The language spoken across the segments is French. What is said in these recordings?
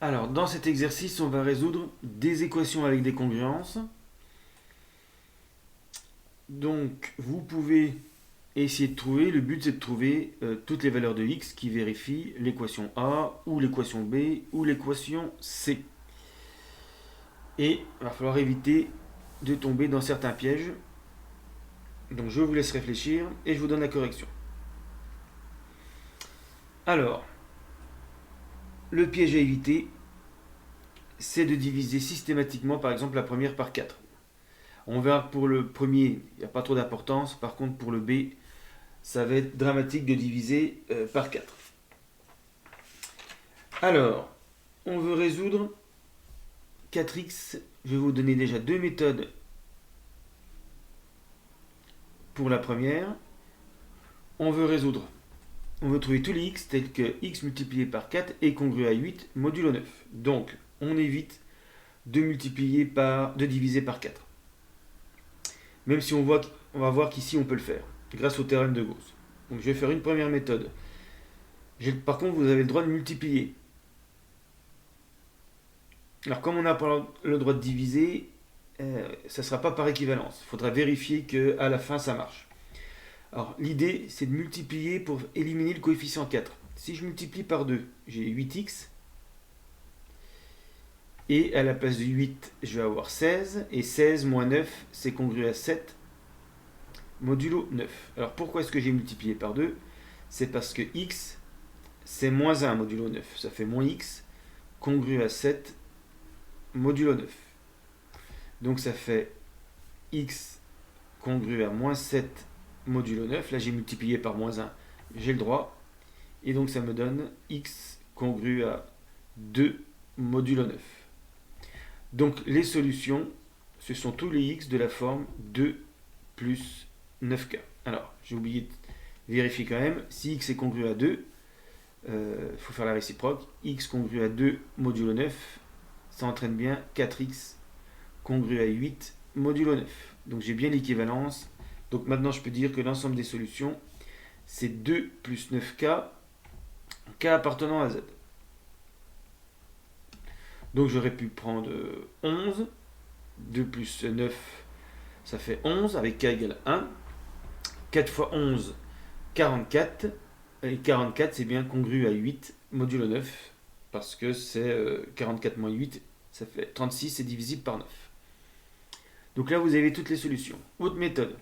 Alors, dans cet exercice, on va résoudre des équations avec des congruences. Donc, vous pouvez essayer de trouver, le but c'est de trouver toutes les valeurs de x qui vérifient l'équation A, ou l'équation B, ou l'équation C. Et il va falloir éviter de tomber dans certains pièges. Donc, je vous laisse réfléchir et je vous donne la correction. Alors, le piège à éviter, c'est de diviser systématiquement, par exemple, la première par 4. On verra que pour le premier, il n'y a pas trop d'importance. Par contre, pour le B, ça va être dramatique de diviser par 4. Alors, on veut résoudre 4x. Je vais vous donner déjà deux méthodes pour la première. On veut trouver tous les x tels que x multiplié par 4 est congru à 8 modulo 9. Donc, on évite de diviser par 4. Même si on va voir qu'ici on peut le faire, grâce au théorème de Gauss. Donc je vais faire une première méthode. Par contre, vous avez le droit de multiplier. Alors comme on n'a pas le droit de diviser, ça ne sera pas par équivalence. Il faudra vérifier qu'à la fin ça marche. Alors l'idée c'est de multiplier pour éliminer le coefficient 4. Si je multiplie par 2, j'ai 8x. Et à la place de 8, je vais avoir 16. Et 16 moins 9, c'est congru à 7 modulo 9. Alors pourquoi est-ce que j'ai multiplié par 2? C'est parce que x, c'est moins 1 modulo 9. Ça fait moins x congru à 7 modulo 9. Donc ça fait x congru à moins 7 modulo 9. Là j'ai multiplié par moins 1, j'ai le droit. Et donc ça me donne x congru à 2 modulo 9. Donc les solutions, ce sont tous les x de la forme 2 plus 9k. Alors, j'ai oublié de vérifier quand même. Si x est congru à 2, faut faire la réciproque. X congru à 2 modulo 9, ça entraîne bien 4x congru à 8 modulo 9. Donc j'ai bien l'équivalence. Donc maintenant je peux dire que l'ensemble des solutions, c'est 2 plus 9k, k appartenant à z. Donc j'aurais pu prendre 11. 2 plus 9, ça fait 11, avec k égale 1. 4 fois 11, 44. Et 44, c'est bien congru à 8 modulo 9, parce que c'est 44 moins 8, ça fait 36, c'est divisible par 9. Donc là, vous avez toutes les solutions. Autre méthode.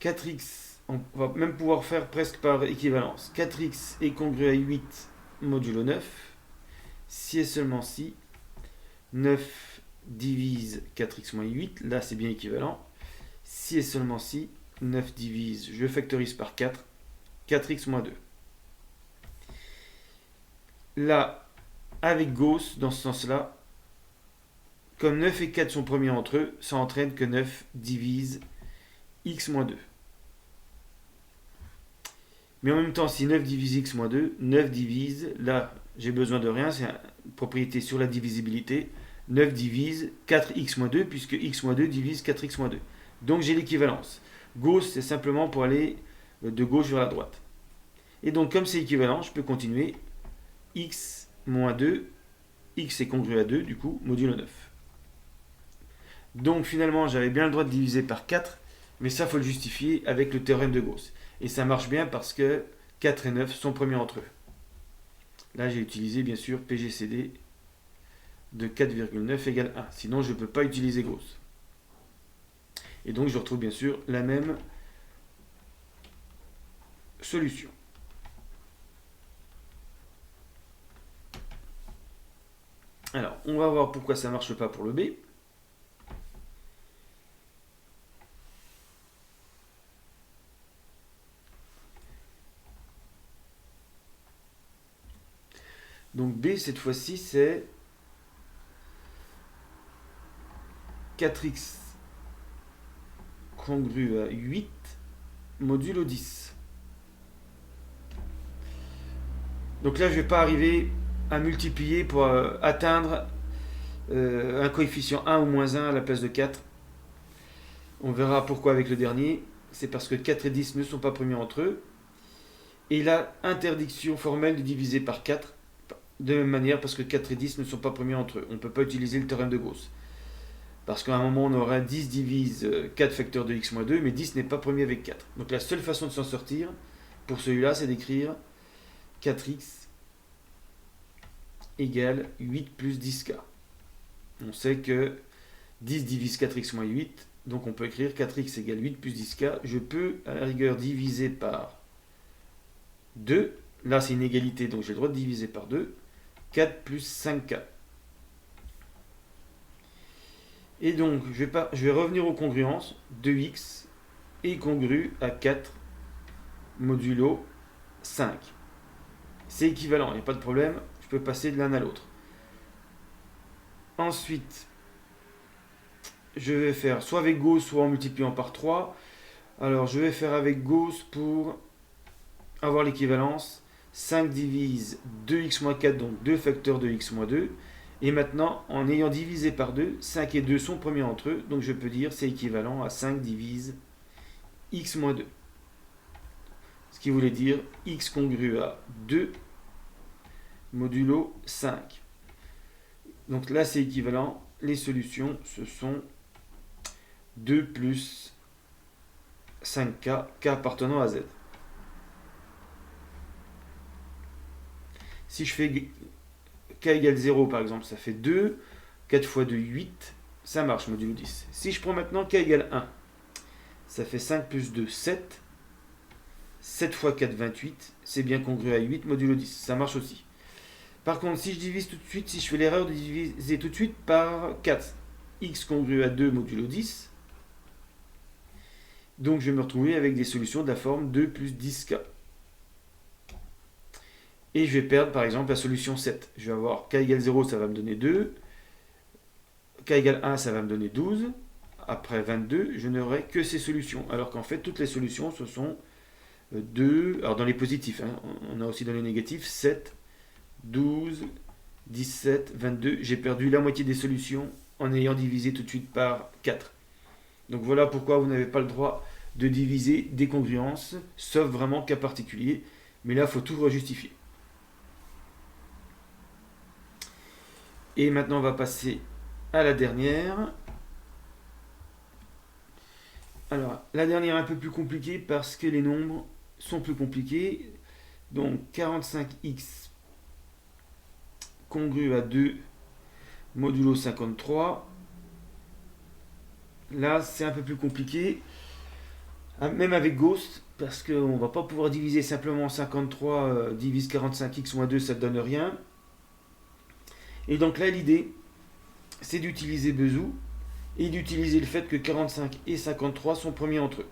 4x, on va même pouvoir faire presque par équivalence. 4x est congru à 8 modulo 9, si et seulement si 9 divise 4x moins 8, là c'est bien équivalent. Si et seulement si 9 divise, je factorise par 4, 4x moins 2. Là, avec Gauss, dans ce sens-là, comme 9 et 4 sont premiers entre eux, ça entraîne que 9 divise x moins 2. Mais en même temps, si 9 divise x moins 2, 9 divise, là, j'ai besoin de rien, c'est une propriété sur la divisibilité. 9 divise 4x moins 2, puisque x moins 2 divise 4x moins 2. Donc j'ai l'équivalence. Gauss, c'est simplement pour aller de gauche vers la droite. Et donc, comme c'est équivalent, je peux continuer. X moins 2, x est congru à 2, du coup, modulo 9. Donc finalement, j'avais bien le droit de diviser par 4, mais ça, il faut le justifier avec le théorème de Gauss. Et ça marche bien parce que 4 et 9 sont premiers entre eux. Là, j'ai utilisé, bien sûr, PGCD de 4,9 égale 1. Sinon, je ne peux pas utiliser Gauss. Et donc, je retrouve bien sûr la même solution. Alors, on va voir pourquoi ça ne marche pas pour le B. Donc B, cette fois-ci, c'est 4x congru à 8 modulo 10. Donc là, je ne vais pas arriver à multiplier pour atteindre un coefficient 1 ou moins 1 à la place de 4. On verra pourquoi avec le dernier. C'est parce que 4 et 10 ne sont pas premiers entre eux. Et la interdiction formelle de diviser par 4 de même manière parce que 4 et 10 ne sont pas premiers entre eux. On ne peut pas utiliser le théorème de Gauss. Parce qu'à un moment, on aura 10 divise 4 facteur de x moins 2, mais 10 n'est pas premier avec 4. Donc la seule façon de s'en sortir, pour celui-là, c'est d'écrire 4x égale 8 plus 10k. On sait que 10 divise 4x moins 8, donc on peut écrire 4x égale 8 plus 10k. Je peux, à la rigueur, diviser par 2. Là, c'est une égalité, donc j'ai le droit de diviser par 2. 4 plus 5k. Et donc, je vais revenir aux congruences. 2x est congru à 4 modulo 5. C'est équivalent, il n'y a pas de problème. Je peux passer de l'un à l'autre. Ensuite, je vais faire soit avec Gauss, soit en multipliant par 3. Alors, je vais faire avec Gauss pour avoir l'équivalence. 5 divise 2x moins 4, donc 2 facteurs de x moins 2. Et maintenant, en ayant divisé par 2, 5 et 2 sont premiers entre eux, donc je peux dire c'est équivalent à 5 divise x moins 2. Ce qui voulait dire x congru à 2 modulo 5. Donc là, c'est équivalent. Les solutions, ce sont 2 plus 5k, k appartenant à z. Si je fais k égale 0 par exemple, ça fait 2, 4 fois 2, 8, ça marche modulo 10. Si je prends maintenant k égale 1, ça fait 5 plus 2, 7, 7 fois 4, 28, c'est bien congru à 8 modulo 10, ça marche aussi. Par contre, si je divise tout de suite, si je fais l'erreur de diviser tout de suite par 4, x congru à 2 modulo 10, donc je vais me retrouver avec des solutions de la forme 2 plus 10k. Et je vais perdre par exemple la solution 7. Je vais avoir k égale 0, ça va me donner 2. K égale 1, ça va me donner 12. Après 22, je n'aurai que ces solutions. Alors qu'en fait, toutes les solutions, ce sont 2. Alors dans les positifs, hein, on a aussi dans les négatifs 7, 12, 17, 22. J'ai perdu la moitié des solutions en ayant divisé tout de suite par 4. Donc voilà pourquoi vous n'avez pas le droit de diviser des congruences, sauf vraiment cas particulier. Mais là, il faut tout rejustifier. Et maintenant, on va passer à la dernière. Alors, la dernière est un peu plus compliquée parce que les nombres sont plus compliqués. Donc, 45x congru à 2 modulo 53. Là, c'est un peu plus compliqué. Même avec Gauss, parce qu'on ne va pas pouvoir diviser simplement 53 divise 45x moins 2, ça ne donne rien. Et donc là, l'idée, c'est d'utiliser Bezout et d'utiliser le fait que 45 et 53 sont premiers entre eux.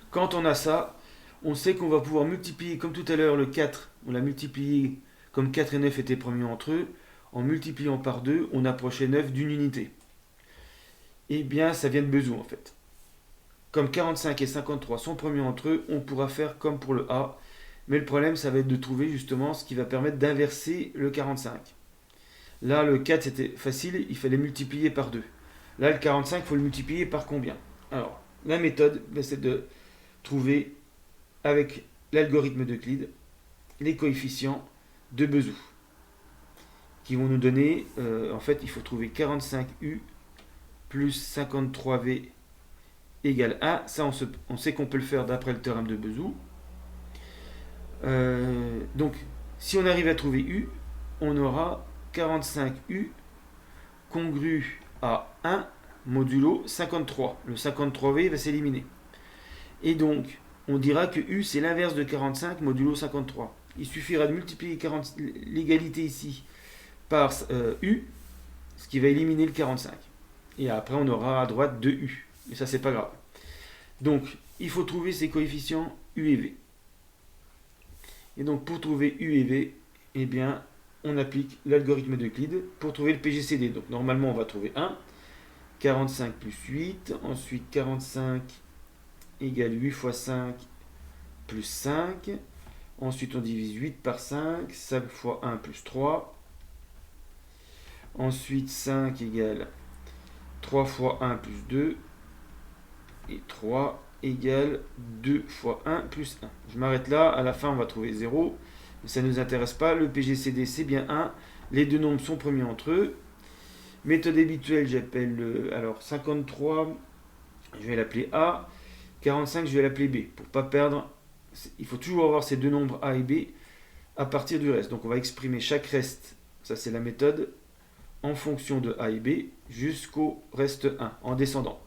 Quand on a ça, on sait qu'on va pouvoir multiplier, comme tout à l'heure, le 4, on l'a multiplié comme 4 et 9 étaient premiers entre eux. En multipliant par 2, on approchait 9 d'une unité. Eh bien, ça vient de Bezout en fait. Comme 45 et 53 sont premiers entre eux, on pourra faire comme pour le A. Mais le problème, ça va être de trouver justement ce qui va permettre d'inverser le 45. Là, le 4, c'était facile, il fallait multiplier par 2. Là, le 45, il faut le multiplier par combien? Alors, la méthode, c'est de trouver, avec l'algorithme d'Euclide, les coefficients de Bezout, qui vont nous donner, en fait, il faut trouver 45U plus 53V égale 1. Ça, on sait qu'on peut le faire d'après le théorème de Bezout. Donc, si on arrive à trouver U, on aura 45U congru à 1 modulo 53. Le 53V va s'éliminer. Et donc, on dira que U, c'est l'inverse de 45 modulo 53. Il suffira de multiplier l'égalité ici par U, ce qui va éliminer le 45. Et après, on aura à droite 2U. Et ça, c'est pas grave. Donc, il faut trouver ces coefficients U et V. Et donc, pour trouver U et V, eh bien, on applique l'algorithme d'Euclide pour trouver le PGCD. Donc, normalement, on va trouver 1. 45 plus 8. Ensuite, 45 égale 8 fois 5 plus 5. Ensuite, on divise 8 par 5. 5 fois 1 plus 3. Ensuite, 5 égale 3 fois 1 plus 2. Et 3. égale 2 fois 1 plus 1. Je m'arrête là, à la fin on va trouver 0, mais ça ne nous intéresse pas, le PGCD c'est bien 1, les deux nombres sont premiers entre eux. Méthode habituelle, j'appelle alors 53, je vais l'appeler A, 45 je vais l'appeler B, pour ne pas perdre, il faut toujours avoir ces deux nombres A et B à partir du reste. Donc on va exprimer chaque reste, ça c'est la méthode, en fonction de A et B jusqu'au reste 1, en descendant.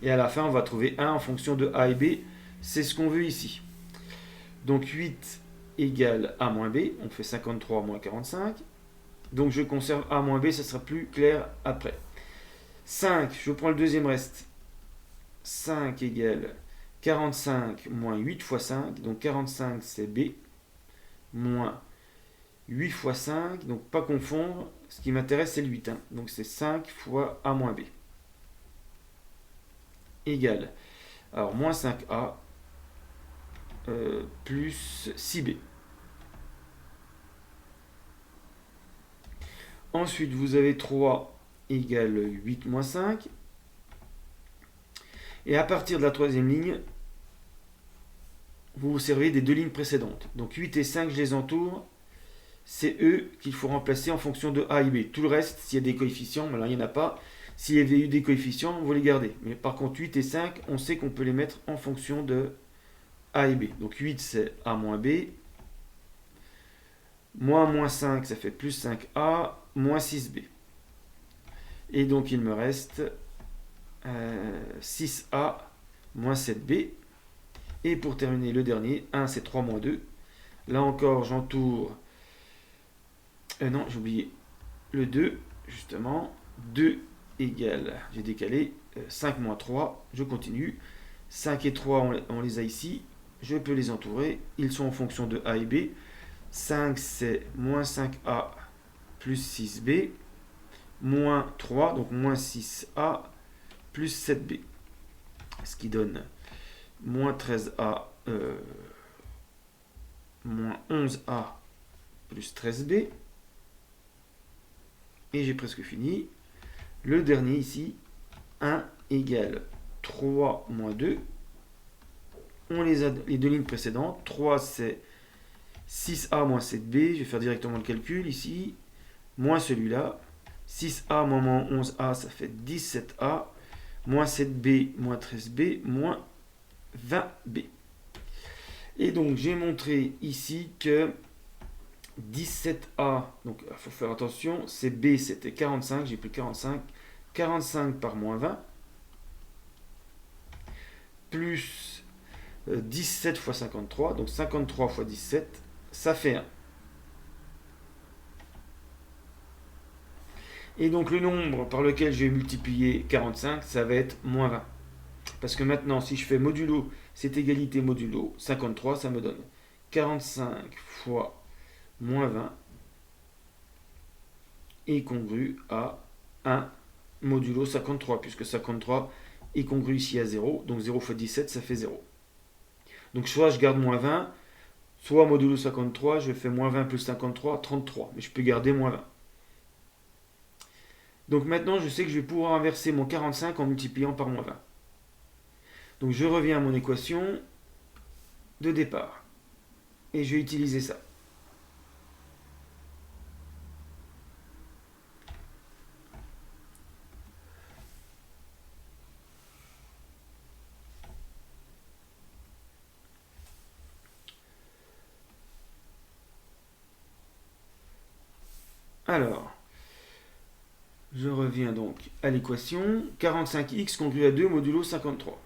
Et à la fin, on va trouver 1 en fonction de A et B. C'est ce qu'on veut ici. Donc 8 égale A moins B. On fait 53 moins 45. Donc je conserve A moins B, ça sera plus clair après. 5, je prends le deuxième reste. 5 égale 45 moins 8 fois 5. Donc 45 c'est B. Moins 8 fois 5. Donc pas confondre. Ce qui m'intéresse c'est le 8. Hein. Donc c'est 5 fois A moins B. Égale, alors moins 5A plus 6B. Ensuite, vous avez 3 égale 8 moins 5. Et à partir de la troisième ligne, vous vous servez des deux lignes précédentes. Donc 8 et 5, je les entoure. C'est eux qu'il faut remplacer en fonction de A et B. Tout le reste, s'il y a des coefficients, alors il n'y en a pas. S'il y avait eu des coefficients, vous les gardez. Mais par contre, 8 et 5, on sait qu'on peut les mettre en fonction de A et B. Donc 8, c'est A moins B. Moins 5, ça fait plus 5A, moins 6B. Et donc, il me reste 6A moins 7B. Et pour terminer, le dernier, 1, c'est 3 moins 2. Là encore, j'entoure... non, j'ai oublié le 2, justement. 2 égale, j'ai décalé, 5 moins 3, je continue. 5 et 3, on les a ici. Je peux les entourer. Ils sont en fonction de A et B. 5, c'est moins 5A plus 6B. Moins 3, donc moins 6A plus 7B. Ce qui donne moins 13A, moins 11A plus 13B. Et j'ai presque fini. Le dernier ici, 1 égale 3 moins 2. On les a les deux lignes précédentes. 3 c'est 6A moins 7B. Je vais faire directement le calcul ici. Moins celui-là. 6A moins 11A, ça fait 17A. Moins 7B moins 13B moins 20B. Et donc j'ai montré ici que 17A, donc il faut faire attention, c'est B, c'était 45, j'ai pris 45. 45 par moins 20, plus 17 fois 53, donc 53 fois 17, ça fait 1. Et donc le nombre par lequel je vais multiplier 45, ça va être moins 20. Parce que maintenant, si je fais modulo, cette égalité modulo 53, ça me donne 45 fois moins 20 est congru à 1 modulo 53, puisque 53 est congru ici à 0, donc 0 fois 17, ça fait 0. Donc soit je garde moins 20, soit modulo 53, je fais moins 20 plus 53, 33, mais je peux garder moins 20. Donc maintenant, je sais que je vais pouvoir inverser mon 45 en multipliant par moins 20. Donc je reviens à mon équation de départ. Et je vais utiliser ça. Alors, je reviens donc à l'équation. 45x congru à 2 modulo 53.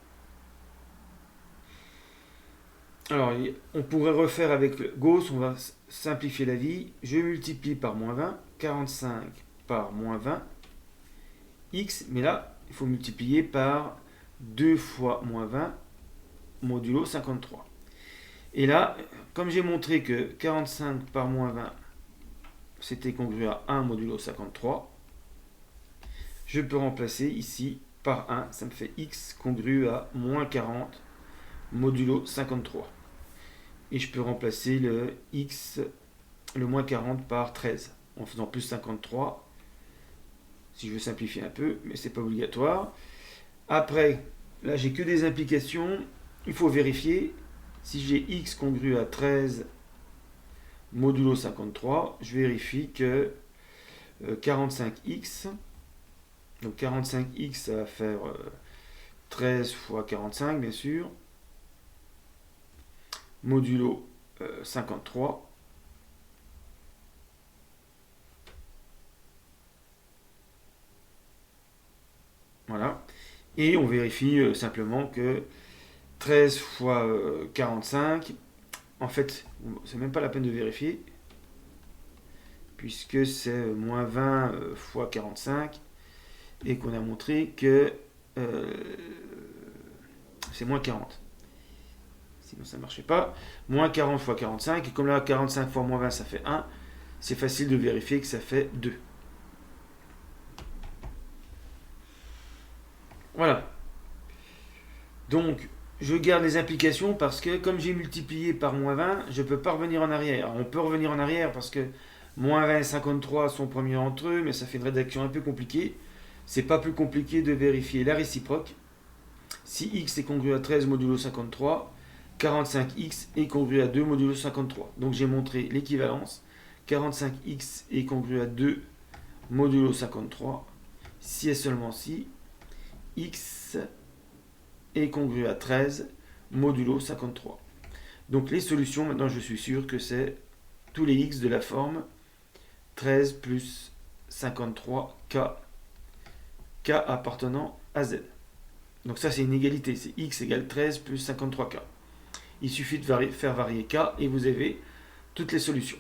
Alors, on pourrait refaire avec Gauss, on va simplifier la vie. Je multiplie par moins 20, 45 par moins 20, x, mais là, il faut multiplier par 2 fois moins 20, modulo 53. Et là, comme j'ai montré que 45 par moins 20, c'était congru à 1 modulo 53, je peux remplacer ici par 1, ça me fait x congru à moins 40 modulo 53. Et je peux remplacer le x, le moins 40 par 13, en faisant plus 53, si je veux simplifier un peu, mais c'est pas obligatoire. Après, là j'ai que des implications. Il faut vérifier. Si j'ai x congru à 13 modulo 53, je vérifie que 45x, donc 45x ça va faire 13 fois 45 bien sûr, modulo 53. Voilà. Et on vérifie simplement que 13 fois 45, en fait, c'est même pas la peine de vérifier, puisque c'est moins 20 fois 45, et qu'on a montré que c'est moins 40. Sinon ça ne marchait pas. Moins 40 fois 45, et comme là 45 fois moins 20 ça fait 1, c'est facile de vérifier que ça fait 2. Voilà. Donc, je garde les implications parce que comme j'ai multiplié par moins 20, je ne peux pas revenir en arrière. On peut revenir en arrière parce que moins 20 et 53 sont premiers entre eux, mais ça fait une rédaction un peu compliquée. C'est pas plus compliqué de vérifier la réciproque. Si x est congru à 13 modulo 53, 45x est congru à 2 modulo 53. Donc j'ai montré l'équivalence. 45x est congru à 2 modulo 53. Si et seulement si x est congru à 13 modulo 53. Donc les solutions, maintenant je suis sûr que c'est tous les x de la forme 13 plus 53k, k appartenant à z. Donc ça c'est une égalité, c'est x égale 13 plus 53k. Il suffit de faire varier k et vous avez toutes les solutions.